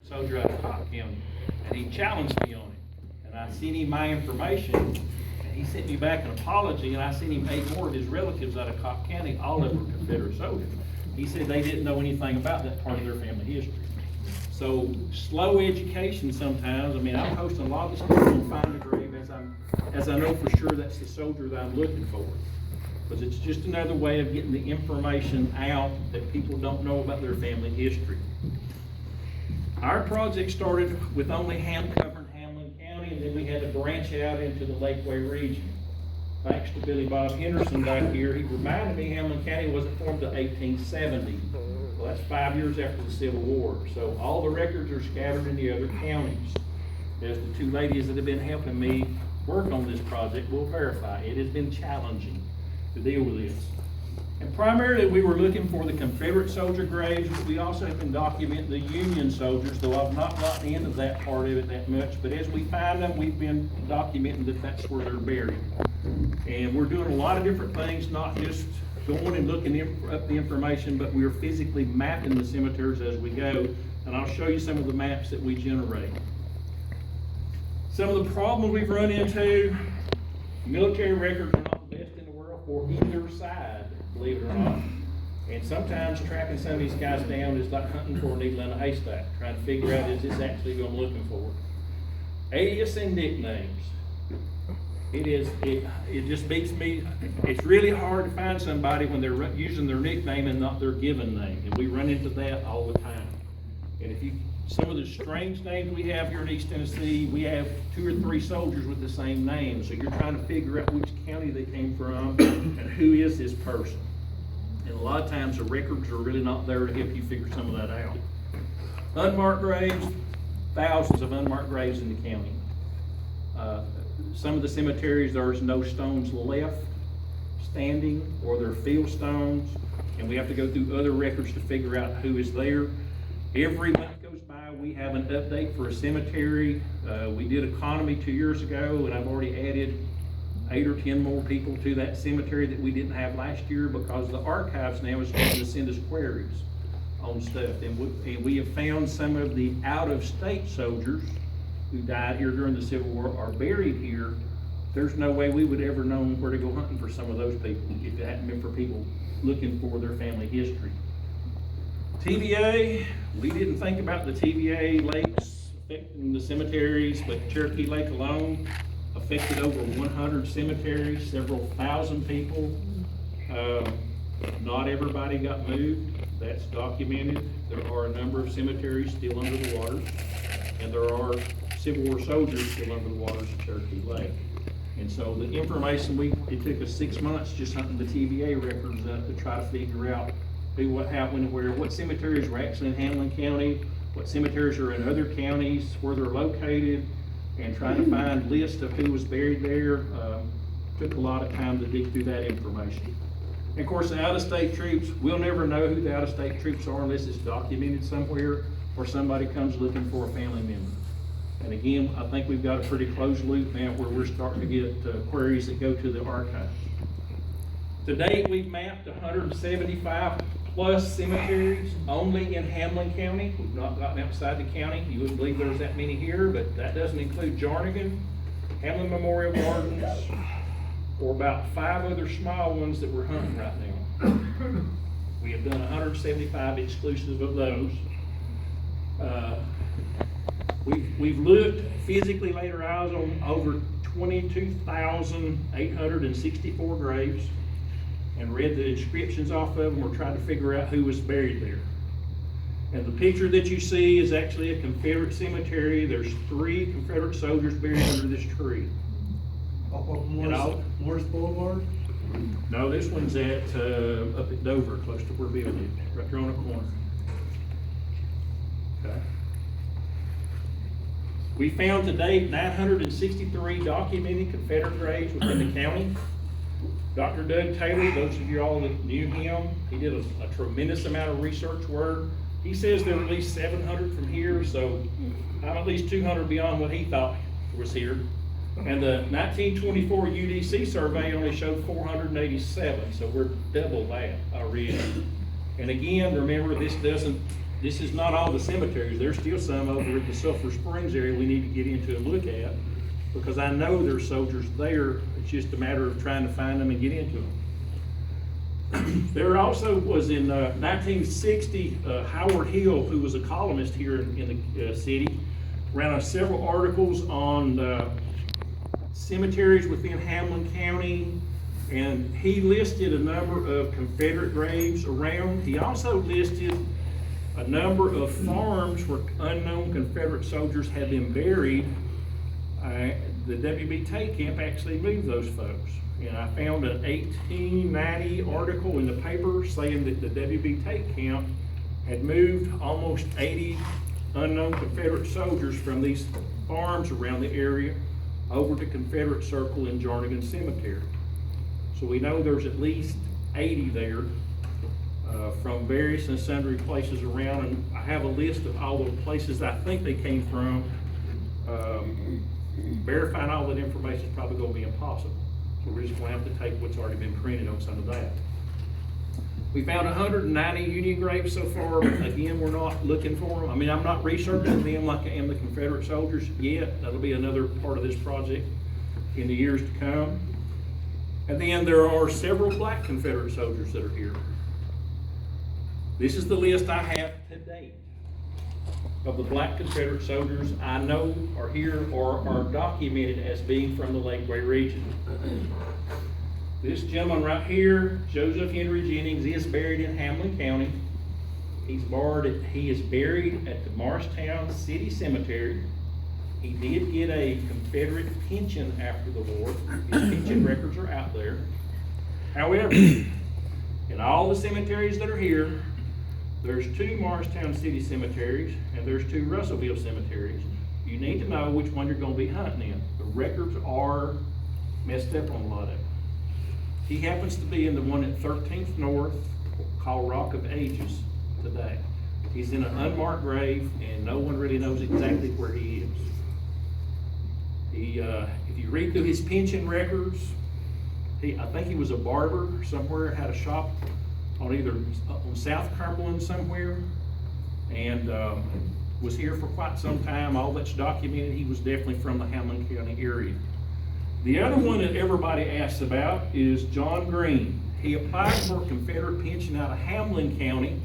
soldier out of Cobb County, and he challenged me on it. And I sent him my information, and he sent me back an apology, and I sent him 8 more of his relatives out of Cobb County, all of them were Confederate soldiers. He said they didn't know anything about that part of their family history. So slow education sometimes. I mean, I'm posting a lot of the stuff on Find the Grave as I know for sure that's the soldier that I'm looking for. Because it's just another way of getting the information out that people don't know about their family history. Our project started with only covering Hamblen County, and then we had to branch out into the Lakeway region. Thanks to Billy Bob Henderson back here, he reminded me Hamblen County wasn't formed until 1870. Well, that's 5 years after the Civil War. So all the records are scattered in the other counties. As the 2 ladies that have been helping me work on this project will verify, it has been challenging to deal with this. And primarily we were looking for the Confederate soldier graves, but we also have been documenting the Union soldiers, though I've not gotten into that part of it that much. But as we find them, we've been documenting that that's where they're buried. And we're doing a lot of different things, not just going and looking up the information, but we're physically mapping the cemeteries as we go. And I'll show you some of the maps that we generate. Some of the problems we've run into, military records are not the best in the world for either side, believe it or not. And sometimes tracking some of these guys down is like hunting for a needle in a haystack, trying to figure out is this actually what I'm looking for. Alias and nicknames. It just beats me. It's really hard to find somebody when they're using their nickname and not their given name. And we run into that all the time. And some of the strange names we have here in East Tennessee, we have 2 or 3 soldiers with the same name. So you're trying to figure out which county they came from and who is this person. And a lot of times the records are really not there to help you figure some of that out. Unmarked graves, thousands of unmarked graves in the county. Some of the cemeteries, there's no stones left standing, or they're field stones, and we have to go through other records to figure out who is there. Every month goes by, we have an update for a cemetery. We did economy 2 years ago, and I've already added 8 or 10 more people to that cemetery that we didn't have last year, because the archives now is starting to send us queries on stuff. And we have found some of the out-of-state soldiers who died here during the Civil War are buried here. There's no way we would ever know where to go hunting for some of those people if it hadn't been for people looking for their family history. TVA, we didn't think about the TVA lakes affecting the cemeteries, but Cherokee Lake alone affected over 100 cemeteries, several thousand people. Not everybody got moved. That's documented. There are a number of cemeteries still under the water, and there are Civil War soldiers still under the waters of Cherokee Lake. And so the information it took us 6 months just hunting the TVA records up to try to figure out who, what, how, when, and where, what cemeteries were actually in Hamblen County, what cemeteries are in other counties, where they're located, and trying to find lists of who was buried there. Took a lot of time to dig through that information. And of course, the out-of-state troops, we'll never know who the out-of-state troops are unless it's documented somewhere or somebody comes looking for a family member. And again, I think we've got a pretty closed loop now where we're starting to get queries that go to the archives. To date, we've mapped 175 plus cemeteries only in Hamblen County. We've not gotten outside the county. You wouldn't believe there's that many here, but that doesn't include Jarnigan, Hamblen Memorial Gardens, or about 5 other small ones that we're hunting right now. We have done 175 exclusive of those. We've looked, physically laid our eyes on over 22,864 graves and read the inscriptions off of them. We're trying to figure out who was buried there. And the picture that you see is actually a Confederate cemetery. There's 3 Confederate soldiers buried under this tree. Morris Boulevard? No, this one's at up at Dover, close to where Bill lives, right there on the corner. Okay. We found to date 963 documented Confederate graves within the county. Dr. Doug Taylor, those of you all that knew him, he did a tremendous amount of research work. He says there were at least 700 from here, so I'm at least 200 beyond what he thought was here. And the 1924 UDC survey only showed 487, so we're double that already. And again, remember, this doesn't this is not all the cemeteries. There's still some over at the Sulphur Springs area we need to get into and look at, because I know there's soldiers there. It's just a matter of trying to find them and get into them. There also was in 1960, Howard Hill, who was a columnist here in the city, ran several articles on cemeteries within Hamblen County, and he listed a number of Confederate graves around. He also listed a number of farms where unknown Confederate soldiers had been buried. The WB Tate Camp actually moved those folks. And I found an 1890 article in the paper saying that the WB Tate Camp had moved almost 80 unknown Confederate soldiers from these farms around the area over to Confederate Circle in Jarnigan Cemetery. So we know there's at least 80 there from various and sundry places around, and I have a list of all the places I think they came from. Verifying all that information is probably going to be impossible. So we're just going to have to take what's already been printed on some of that. We found 190 Union graves so far. Again, we're not looking for them. I mean, I'm not researching them like I am the Confederate soldiers yet. That'll be another part of this project in the years to come. And then there are several black Confederate soldiers that are here. This is the list I have to date of the black Confederate soldiers I know are here or are documented as being from the Lakeway region. This gentleman right here, Joseph Henry Jennings, is buried in Hamblen County. He is buried at the Morristown City Cemetery. He did get a Confederate pension after the war. His pension records are out there. However, in all the cemeteries that are here, there's 2 Morristown City cemeteries and there's 2 Russellville cemeteries. You need to know which one you're going to be hunting in. The records are messed up on a lot of it. He happens to be in the one at 13th North, called Rock of Ages today. He's in an unmarked grave and no one really knows exactly where he is. If you read through his pension records, I think he was a barber somewhere, had a shop on South Cumberland somewhere, and was here for quite some time. All that's documented. He was definitely from the Hamblen County area. The other one that everybody asks about is John Green. He applied for a Confederate pension out of Hamblen County,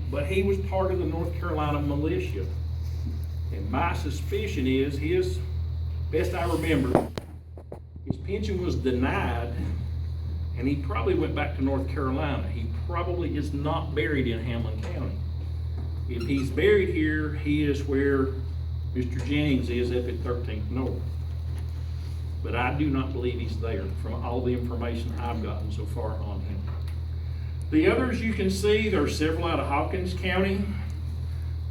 but he was part of the North Carolina militia. And my suspicion is best I remember, his pension was denied, and he probably went back to North Carolina. He probably is not buried in Hamblen County. If he's buried here, he is where Mr. Jennings is up at 13th North. But I do not believe he's there from all the information I've gotten so far on him. The others you can see, there are several out of Hawkins County.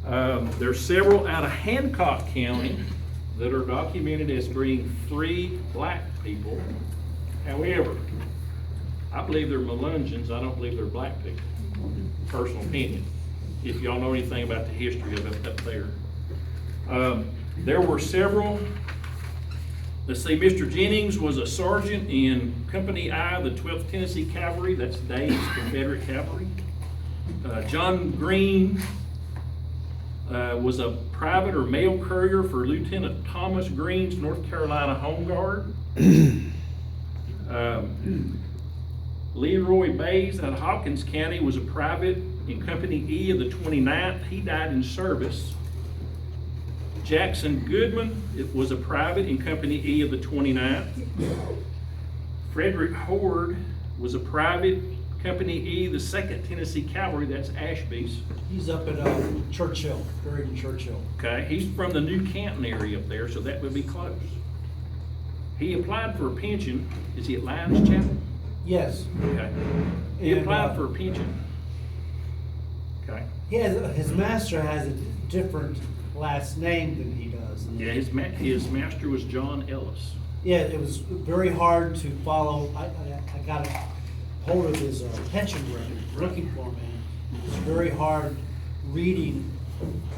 There's several out of Hancock County that are documented as being 3 black people. However, I believe they're Melungeons. I don't believe they're black people. Personal opinion. If y'all know anything about the history of it up there. There were several. Let's see, Mr. Jennings was a sergeant in Company I, the 12th Tennessee Cavalry. That's Dave's Confederate Cavalry. John Green was a private or mail courier for Lieutenant Thomas Green's North Carolina Home Guard. Leroy Bays out of Hawkins County was a private in Company E of the 29th. He died in service. Jackson Goodman was a private in Company E of the 29th. Frederick Horde was a private, Company E, the 2nd Tennessee Cavalry. That's Ashby's. He's up at Churchill, buried in Churchill. Okay, he's from the New Canton area up there, so that would be close. He applied for a pension. Is he at Lions Chapel? Yes. Okay. He applied for a pension. Okay. His master has a different last name than he does. Yeah, his master was John Ellis. Yeah, it was very hard to follow. I got a hold of his pension record, looking for him, and it was very hard reading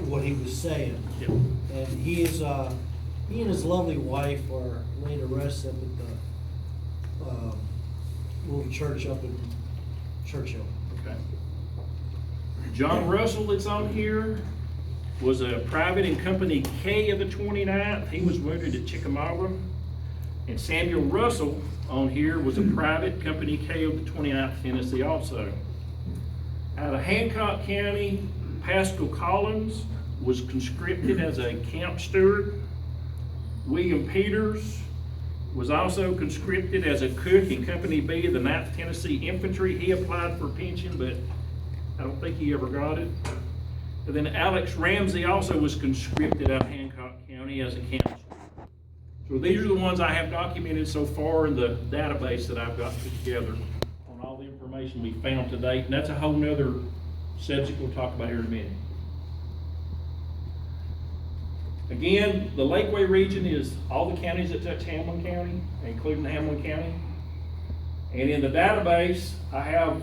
what he was saying. Yep. And he and his lovely wife are laid to rest up at the little church up in Churchill. Okay. John Russell that's on here was a private in Company K of the 29th. He was wounded at Chickamauga. And Samuel Russell on here was a private Company K of the 29th Tennessee also. Out of Hancock County, Pascal Collins was conscripted as a camp steward. William Peters was also conscripted as a cook in Company B of the 9th Tennessee Infantry. He applied for pension, but I don't think he ever got it. And then Alex Ramsey also was conscripted out of Hancock County as a camp steward. So these are the ones I have documented so far in the database that I've got put together on all the information we found to date. And that's a whole nother subject we'll talk about here in a minute. Again, the Lakeway region is all the counties that touch Hamblen County, including Hamblen County. And in the database, I have,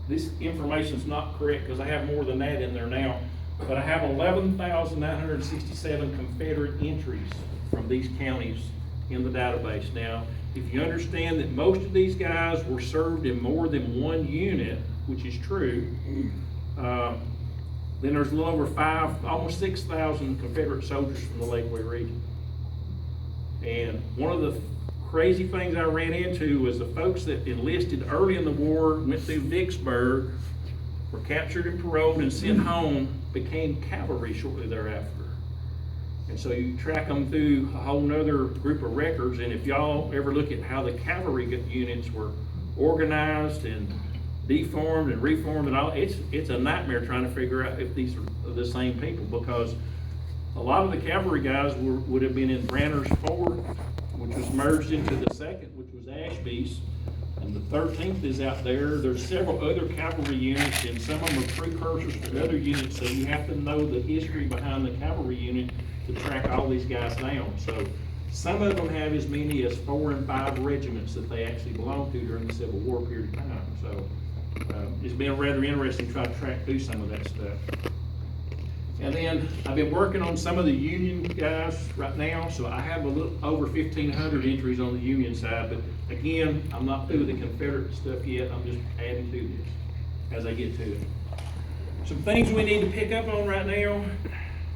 this information is not correct because I have more than that in there now, but I have 11,967 Confederate entries from these counties in the database. Now, if you understand that most of these guys were served in more than one unit, which is true, then there's a little over almost 6,000 Confederate soldiers from the Lakeway region. And one of the crazy things I ran into was the folks that enlisted early in the war, went through Vicksburg, were captured and paroled and sent home, became cavalry shortly thereafter. And so you track them through a whole nother group of records, and if y'all ever look at how the cavalry units were organized and deformed and reformed and all, it's a nightmare trying to figure out if these are the same people, because a lot of the cavalry guys would have been in Branner's 4th, which was merged into the 2nd, which was Ashby's, and the 13th is out there. There's several other cavalry units, and some of them are precursors to other units, so you have to know the history behind the cavalry unit to track all these guys down. So some of them have as many as 4 and 5 regiments that they actually belonged to during the Civil War period of time. So it's been rather interesting to try to track through some of that stuff. And then I've been working on some of the Union guys right now, so I have a little over 1,500 entries on the Union side, but again, I'm not through with the Confederate stuff yet. I'm just adding to this as I get to it. Some things we need to pick up on right now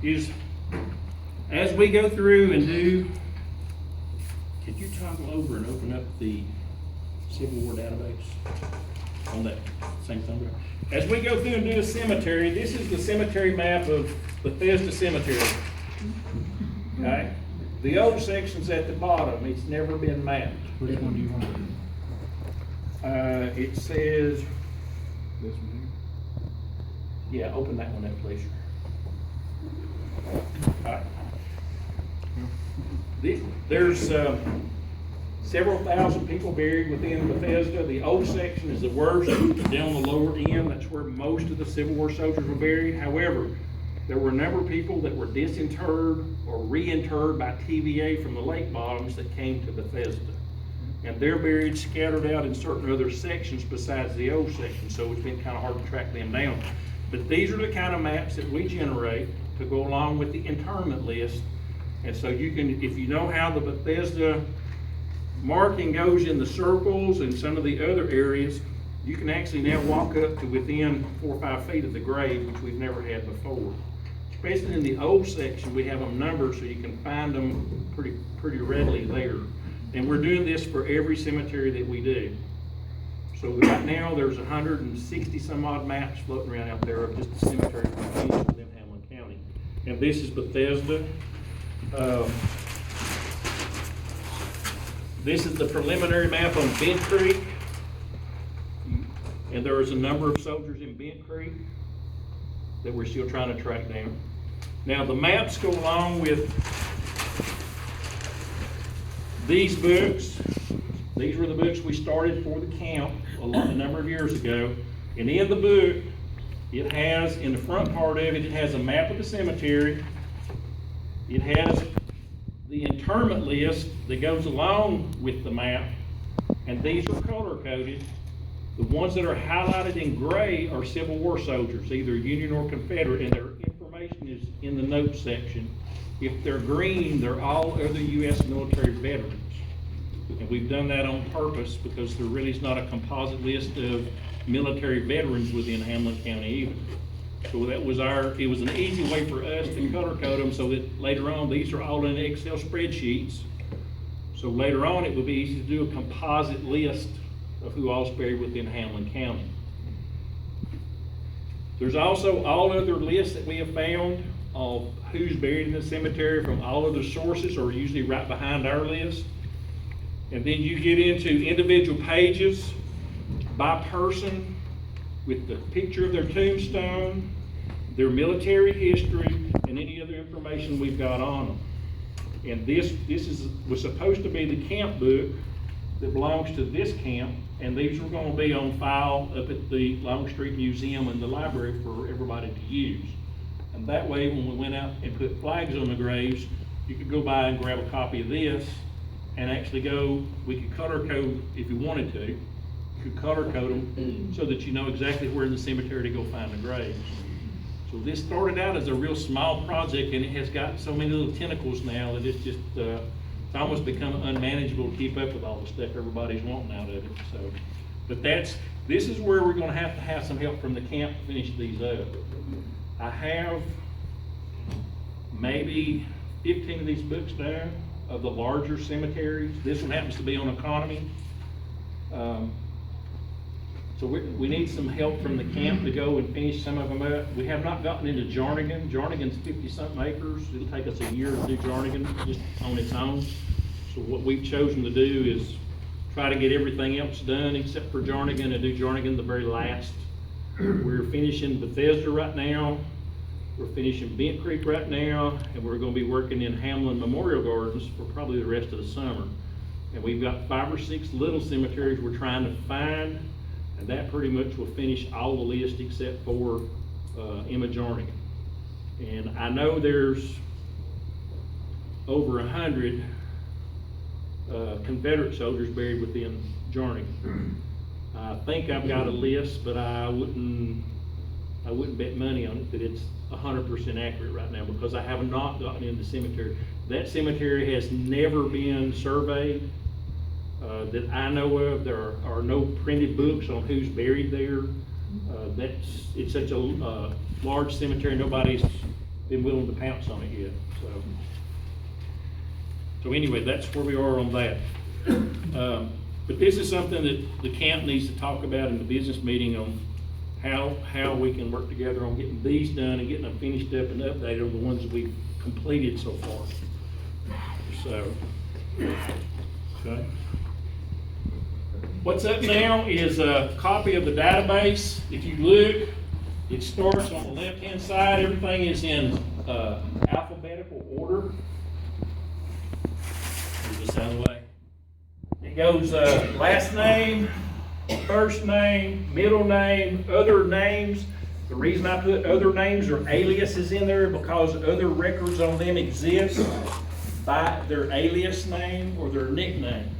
is, as we go through and do, could you toggle over and open up the Civil War database on that same thing there? As we go through and do a cemetery, this is the cemetery map of Bethesda Cemetery. Okay? The old section's at the bottom. It's never been mapped. Which one do you want? It says, This one yeah, open that one up, please. All right. There's several thousand people buried within Bethesda. The old section is the worst, down the lower end. That's where most of the Civil War soldiers were buried. However, there were a number of people that were disinterred or reinterred by TVA from the lake bottoms that came to Bethesda. And they're buried scattered out in certain other sections besides the old section, so it's been kind of hard to track them down. But these are the kind of maps that we generate to go along with the interment list. And so you can, if you know how the Bethesda marking goes in the circles and some of the other areas, you can actually now walk up to within 4 or 5 feet of the grave, which we've never had before. Especially in the old section, we have them numbered so you can find them pretty readily there. And we're doing this for every cemetery that we do. So right now, there's 160 some odd maps floating around out there of just the cemetery within Hamblen County. And this is Bethesda. This is the preliminary map on Bent Creek. And there is a number of soldiers in Bent Creek that we're still trying to track down. Now the maps go along with these books. These were the books we started for the camp a number of years ago. And in the book, it has, in the front part of it, it has a map of the cemetery. It has the interment list that goes along with the map, and these are color coded. The ones that are highlighted in gray are Civil War soldiers, either Union or Confederate, and their information is in the notes section. If they're green, they're all other U.S. military veterans. And we've done that on purpose because there really is not a composite list of military veterans within Hamblen County either. So that was it was an easy way for us to color code them so that later on, these are all in Excel spreadsheets. So later on, it would be easy to do a composite list of who all's buried within Hamblen County. There's also all other lists that we have found of who's buried in the cemetery from all other sources, or usually right behind our list. And then you get into individual pages by person with the picture of their tombstone, their military history, and any other information we've got on them. And this was supposed to be the camp book that belongs to this camp, and these were going to be on file up at the Longstreet Museum and the library for everybody to use. And that way, when we went out and put flags on the graves, you could go by and grab a copy of this and actually we could color code if you wanted to. You could color code them so that you know exactly where in the cemetery to go find the graves. So this started out as a real small project, and it has got so many little tentacles now that it's just, it's almost become unmanageable to keep up with all the stuff everybody's wanting out of it. So, but this is where we're gonna have to have some help from the camp to finish these up. I have maybe 15 of these books down of the larger cemeteries. This one happens to be on economy. So we need some help from the camp to go and finish some of them up. We have not gotten into Jarnigan. Jarnigan's 50-something acres. It'll take us a year to do Jarnigan just on its own. So what we've chosen to do is try to get everything else done except for Jarnigan, and do Jarnigan the very last. We're finishing Bethesda right now. We're finishing Bent Creek right now, and we're going to be working in Hamblen Memorial Gardens for probably the rest of the summer. And we've got 5 or 6 little cemeteries we're trying to find, and that pretty much will finish all the list except for Emma Jarnigan. And I know there's over 100 Confederate soldiers buried within Jarnigan. I think I've got a list, but I wouldn't bet money on it that it's 100% accurate right now, because I have not gotten into the cemetery. That cemetery has never been surveyed that I know of. There are no printed books on who's buried there. It's such a large cemetery, nobody's been willing to pounce on it yet. So anyway, that's where we are on that. But this is something that the camp needs to talk about in the business meeting on how we can work together on getting these done and getting them finished up and updated on the ones that we've completed so far. So, okay. What's up now is a copy of the database. If you look, it starts on the left-hand side. Everything is in alphabetical order. Move this out of the way. It goes last name, first name, middle name, other names. The reason I put other names or aliases in there because other records on them exist by their alias name or their nickname.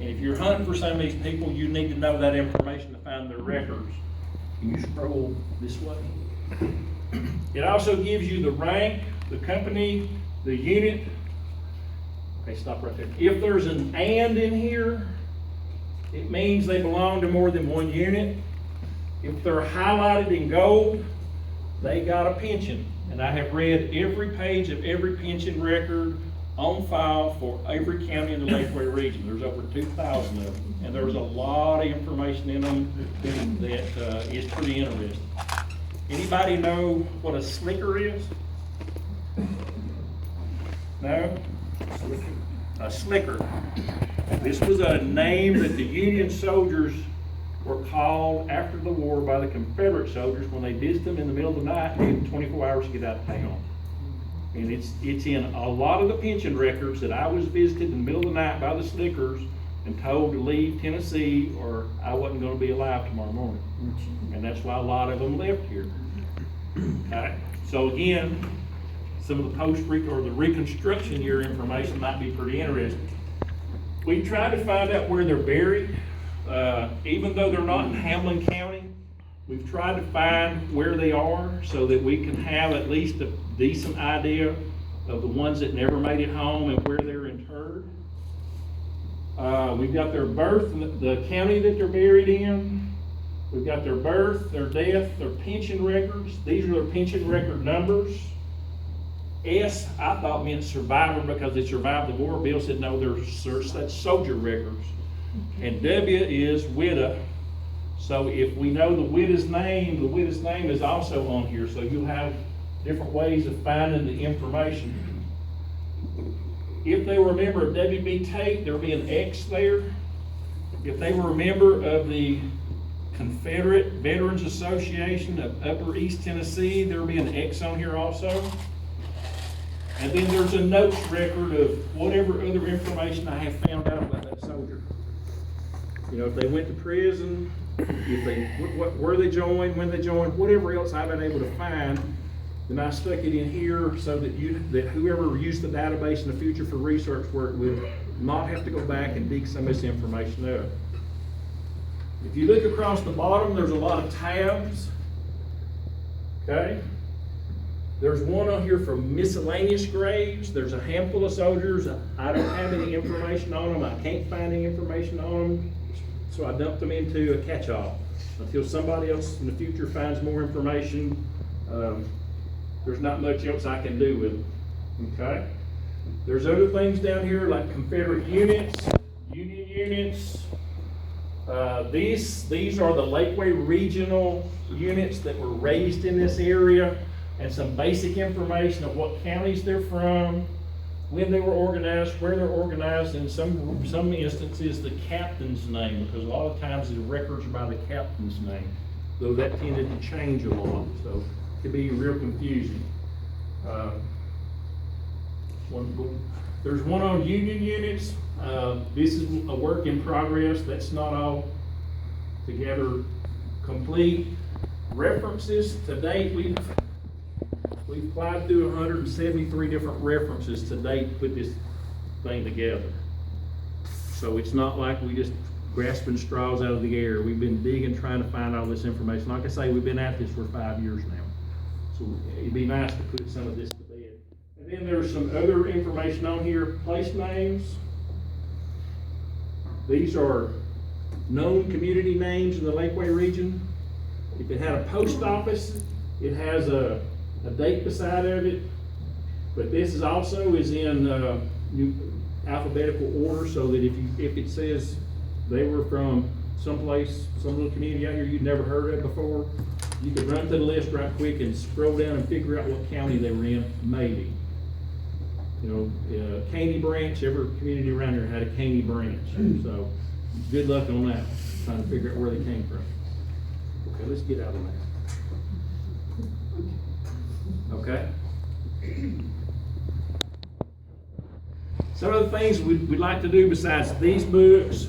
And if you're hunting for some of these people, you need to know that information to find their records. Can you scroll this way? It also gives you the rank, the company, the unit. Okay, stop right there. If there's an "and" in here, it means they belong to more than one unit. If they're highlighted in gold, they got a pension. And I have read every page of every pension record on file for every county in the Lakeway region. There's over 2,000 of them. And there's a lot of information in them that is pretty interesting. Anybody know what a slicker is? No? A slicker. This was a name that the Union soldiers were called after the war by the Confederate soldiers when they visited them in the middle of the night and gave them 24 hours to get out of town. And it's in a lot of the pension records that I was visited in the middle of the night by the slickers and told to leave Tennessee or I wasn't going to be alive tomorrow morning. And that's why a lot of them left here. Okay. So again, some of the the Reconstruction year information might be pretty interesting. We tried to find out where they're buried. Even though they're not in Hamblen County, we've tried to find where they are so that we can have at least a decent idea of the ones that never made it home and where they're interred. We've got their birth, the county that they're buried in, We've got their birth, their death, their pension records. These are their pension record numbers. S, I thought meant survivor because they survived the war. Bill said, no, that's soldier records. And W is widow. So if we know the widow's name is also on here. So you'll have different ways of finding the information. If they were a member of WB Tate, there'll be an X there. If they were a member of the Confederate Veterans Association of Upper East Tennessee, there'll be an X on here also. And then there's a notes record of whatever other information I have found out about that soldier. You know, if they went to prison, if they, where they joined, when they joined, whatever else I've been able to find, then I stuck it in here so that whoever used the database in the future for research work would not have to go back and dig some of this information up. If you look across the bottom, there's a lot of tabs. Okay? There's one on here for miscellaneous graves. There's a handful of soldiers. I don't have any information on them. I can't find any information on them. So I dumped them into a catch-all until somebody else in the future finds more information. There's not much else I can do with them. Okay? There's other things down here like Confederate units, Union units. These are the Lakeway regional units that were raised in this area, and some basic information of what counties they're from, when they were organized, where they're organized, and some instances the captain's name, because a lot of times the records are by the captain's name, though that tended to change a lot, so it could be real confusing. There's one on Union units. This is a work in progress. That's not all together complete. References to date, we've applied through 173 different references to date to put this thing together. So it's not like we just grasping straws out of the air. We've been digging, trying to find all this information. Like I say, we've been at this for 5 years now. So it'd be nice to put some of this to bed. And then there's some other information on here, place names. These are known community names in the Lakeway region. If it had a post office, it has a date beside of it. But this is also in alphabetical order, so that if it says they were from someplace, some little community out here you'd never heard of before, you could run through the list right quick and scroll down and figure out what county they were in, maybe. You know, Caney branch, every community around here had a Caney branch. So good luck on that, trying to figure out where they came from. Okay, let's get out of that. Okay. Some of the things we'd like to do besides these books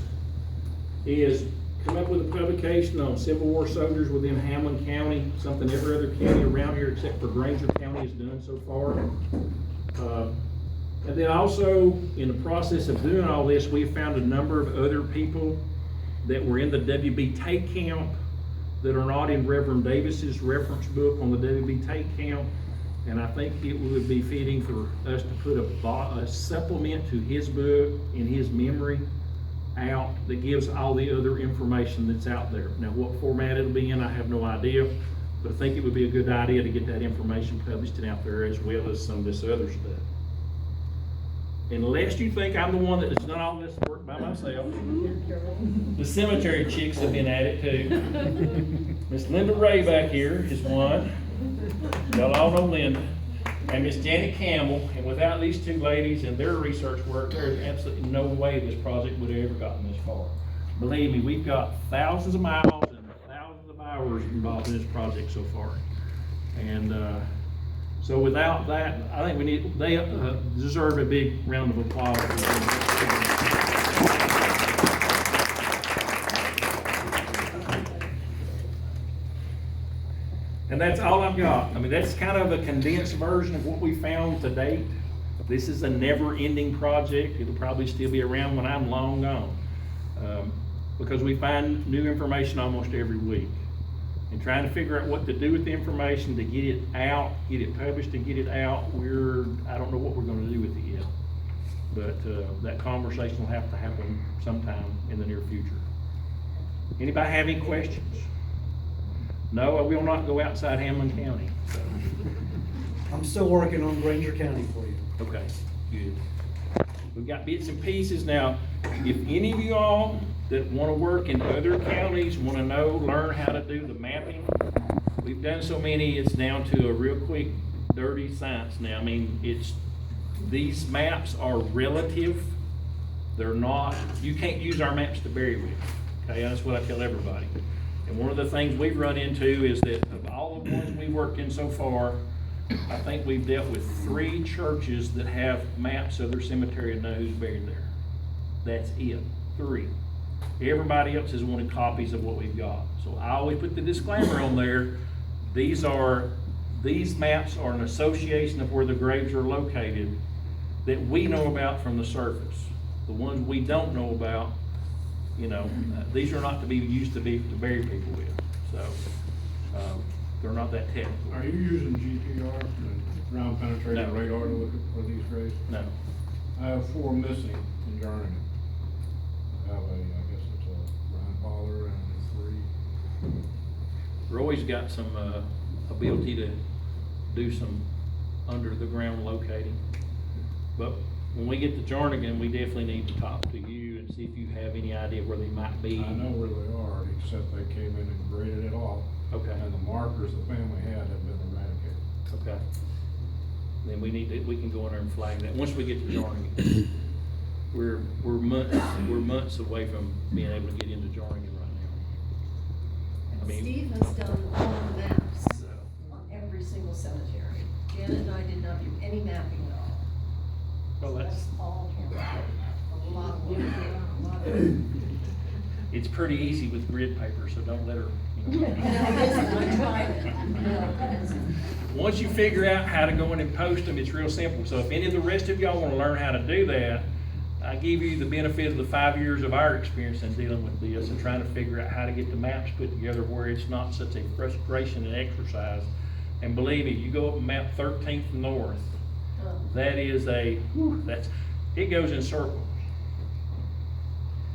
is come up with a publication on Civil War soldiers within Hamblen County, something every other county around here except for Grainger County has done so far. And then also, in the process of doing all this, we found a number of other people that were in the W.B. Tate Camp that are not in Reverend Davis's reference book on the W.B. Tate Camp. And I think it would be fitting for us to put a supplement to his book in his memory out that gives all the other information that's out there. Now, what format it'll be in, I have no idea, but I think it would be a good idea to get that information published and out there as well as some of this other stuff. Unless you think I'm the one that has done all this work by myself. The cemetery chicks have been at it too. Miss Linda Ray back here is one. Y'all all know Linda. And Miss Janet Campbell. And without these two ladies and their research work, there's absolutely no way this project would have ever gotten this far. Believe me, we've got thousands of miles and thousands of hours involved in this project so far. And so without that, I think they deserve a big round of applause. And that's all I've got. I mean, that's kind of a condensed version of what we found to date. This is a never-ending project. It'll probably still be around when I'm long gone. Because we find new information almost every week. And trying to figure out what to do with the information to get it out, get it published and get it out, I don't know what we're going to do with it yet. But that conversation will have to happen sometime in the near future. Anybody have any questions? No, I will not go outside Hamblen County, so, I'm still working on Grainger County for you. okay, good. We've got bits and pieces now. If any of you all that wanna work in other counties, wanna know, learn how to do the mapping, we've done so many, it's down to a real quick, dirty science now. I mean, these maps are relative. They're not, you can't use our maps to bury with, okay, that's what I tell everybody. And one of the things we've run into is that of all the ones we've worked in so far, I think we've dealt with 3 churches that have maps of their cemetery and know who's buried there. That's it, 3. Everybody else has wanted copies of what we've got. So I always put the disclaimer on there, these maps are an association of where the graves are located that we know about from the surface. The ones we don't know about, you know, these are not to be used to bury people with. So, they're not that technical. Are you using GPR, the ground penetrating No. radar to look for these graves? No. I have 4 missing in Jernigan. I have I guess it's a grandfather and 3. Roy's got some, ability to do some under the ground locating. But when we get to Jernigan, we definitely need to talk to you and see if you have any idea where they might be. I know where they are, except they came in and graded it off. Okay. And the markers the family had have been eradicated. Okay. Then we can go in there and flag that. Once we get to Jernigan, we're months away from being able to get into Jernigan right now. I mean, Steve has done all the maps on every single cemetery. Janet and I did not do any mapping at all. well, That's all him. A lot of work, a lot of. it's pretty easy with grid paper, so don't let her, you know. No, it isn't. I tried it. No, it isn't. Once you figure out how to go in and post them, it's real simple. So if any of the rest of y'all wanna learn how to do that, I give you the benefit of the 5 years of our experience in dealing with this and trying to figure out how to get the maps put together where it's not such a frustration and exercise. And believe me, you go up and map 13th North, that is it goes in circles.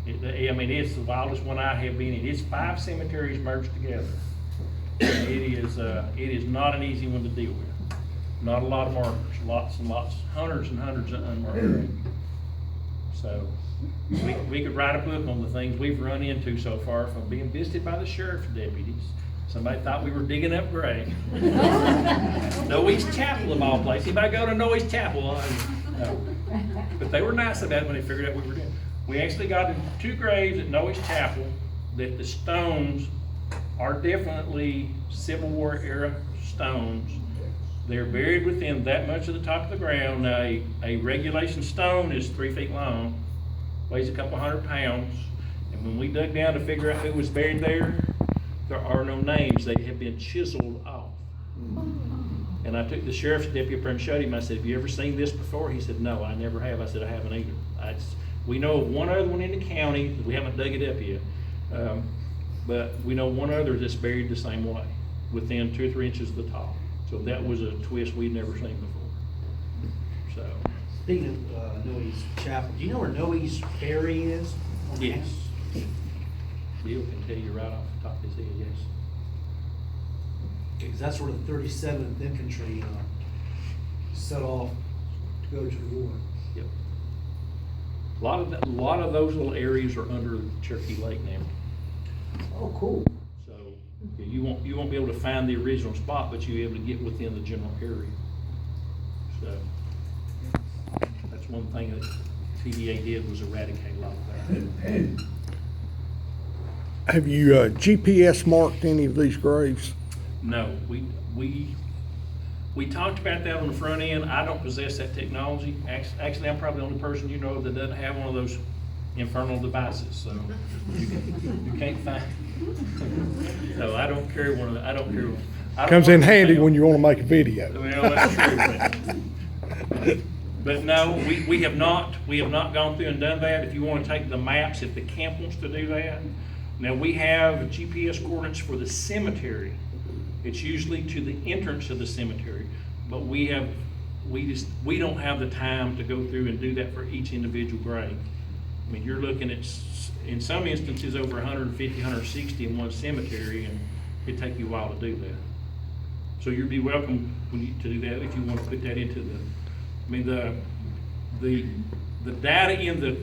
I mean, it's the wildest one I have been in. It's 5 cemeteries merged together. And it is not an easy one to deal with. Not a lot of markers, lots and lots, hundreds and hundreds of unmarked. So, we could write a book on the things we've run into so far from being visited by the sheriff's deputies. Somebody thought we were digging up graves. Noe's Chapel of all places. Anybody go to Noe's Chapel? No. But they were nice about it when they figured out what we were doing. We actually got 2 graves at Noe's Chapel that the stones are definitely Civil War era stones. They're buried within that much of the top of the ground. Now, a regulation stone is 3 feet long, weighs a couple 100 pounds. And when we dug down to figure out who was buried there are no names. They have been chiseled off. And I took the sheriff's deputy up there and showed him. I said, have you ever seen this before? He said, no, I never have. I said, I haven't either. We know of one other one in the county. We haven't dug it up yet. But we know one other that's buried the same way, within 2 or 3 inches of the top. So that was a twist we'd never seen before. So. Speaking of Noe's Chapel, do you know where Noe's Ferry is? Yes. Bill can tell you right off the top of his head, yes. Because that's where the 37th Infantry set off to go to the war. Yep. A lot of those little areas are under Cherokee Lake now. Oh, cool. So yeah, you won't be able to find the original spot, but you'll be able to get within the general area. So that's one thing that TDA did, was eradicate a lot of that. Have you GPS marked any of these graves? No, we talked about that on the front end. I don't possess that technology. Actually, I'm probably the only person you know of that doesn't have one of those infernal devices, so you can't find. So I don't carry one of the, I don't carry one. Comes in handy when you want to make a video. Well, that's true. But no, we have not gone through and done that. If you want to take the maps, if the camp wants to do that. Now, we have GPS coordinates for the cemetery. It's usually to the entrance of the cemetery, but we don't have the time to go through and do that for each individual grave. I mean, you're looking at, in some instances, over 150, 160 in one cemetery, and It'd take you a while to do that. So you'd be welcome to do that if you want to put that into the data in the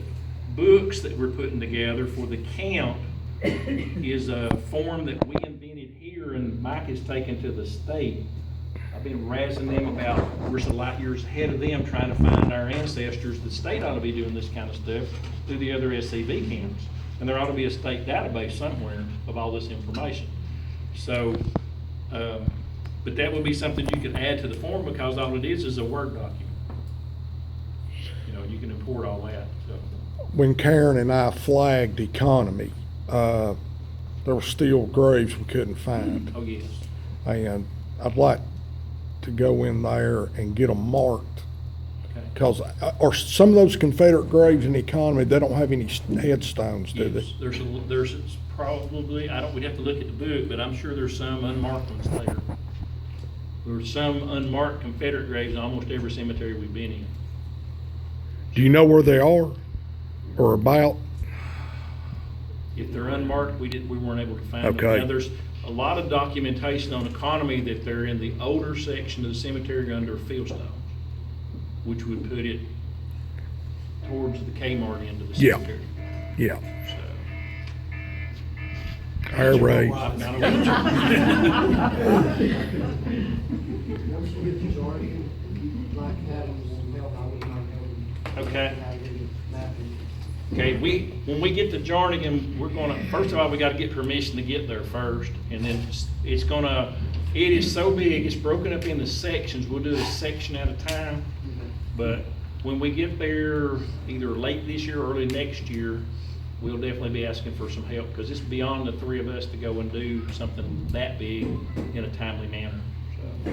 books that we're putting together for the count is a form that we invented here and Mike has taken to the state. I've been razzing them about, we're so light years ahead of them trying to find our ancestors. The state ought to be doing this kind of stuff through the other SCV camps. And there ought to be a state database somewhere of all this information. So, but that would be something you could add to the form because all it is a Word document. You know, you can import all that, so. When Karen and I flagged economy, there were still graves we couldn't find. Oh, yes. And I'd like to go in there and get them marked. Okay. Because are some of those Confederate graves in the economy, they don't have any headstones, do they? Yes, there's probably, we'd have to look at the book, but I'm sure there's some unmarked ones there. There's some unmarked Confederate graves in almost every cemetery we've been in. Do you know where they are or about? If they're unmarked, we weren't able to find them. Okay. Now, there's a lot of documentation on economy that they're in the older section of the cemetery under fieldstones, which would put it towards the Kmart end of the Yeah. cemetery. Yeah. So. Air raid. I'm not a- Once you get the jargon, like that, will help out with my code. Okay. How to do mapping. Okay, when we get to Jarnigan, we're gonna, first of all, we gotta get permission to get there first, and then it is so big, it's broken up into sections, we'll do a section at a time. But when we get there, either late this year or early next year, we'll definitely be asking for some help, because it's beyond the three of us to go and do something that big in a timely manner, so.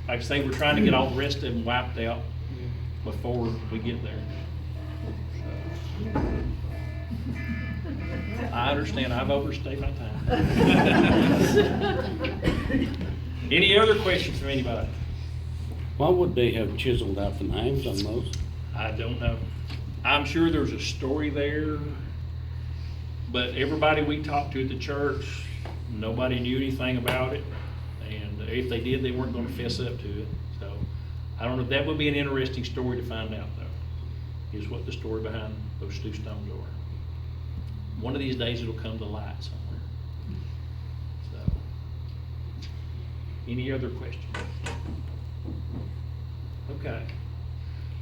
Like I say, we're trying to get all the rest of them wiped out before we get there. I understand, I've overstayed my time. Any other questions from anybody? Why would they have chiseled out the names on those? I don't know. I'm sure there's a story there, but everybody we talked to at the church, nobody knew anything about it. And if they did, they weren't gonna fess up to it. So, I don't know, that would be an interesting story to find out though, is what the story behind those two stones are. One of these days it'll come to light somewhere. So, any other questions? Okay.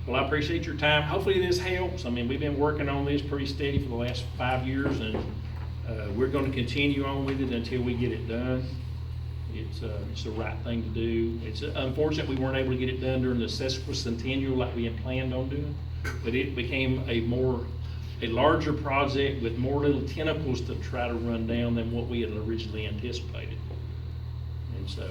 Well, I appreciate your time. Hopefully this helps. I mean, we've been working on this pretty steady for the last 5 years, and we're going to continue on with it until we get it done. It's the right thing to do. It's unfortunate we weren't able to get it done during the sesquicentennial like we had planned on doing, but it became a larger project with more little tentacles to try to run down than what we had originally anticipated. And so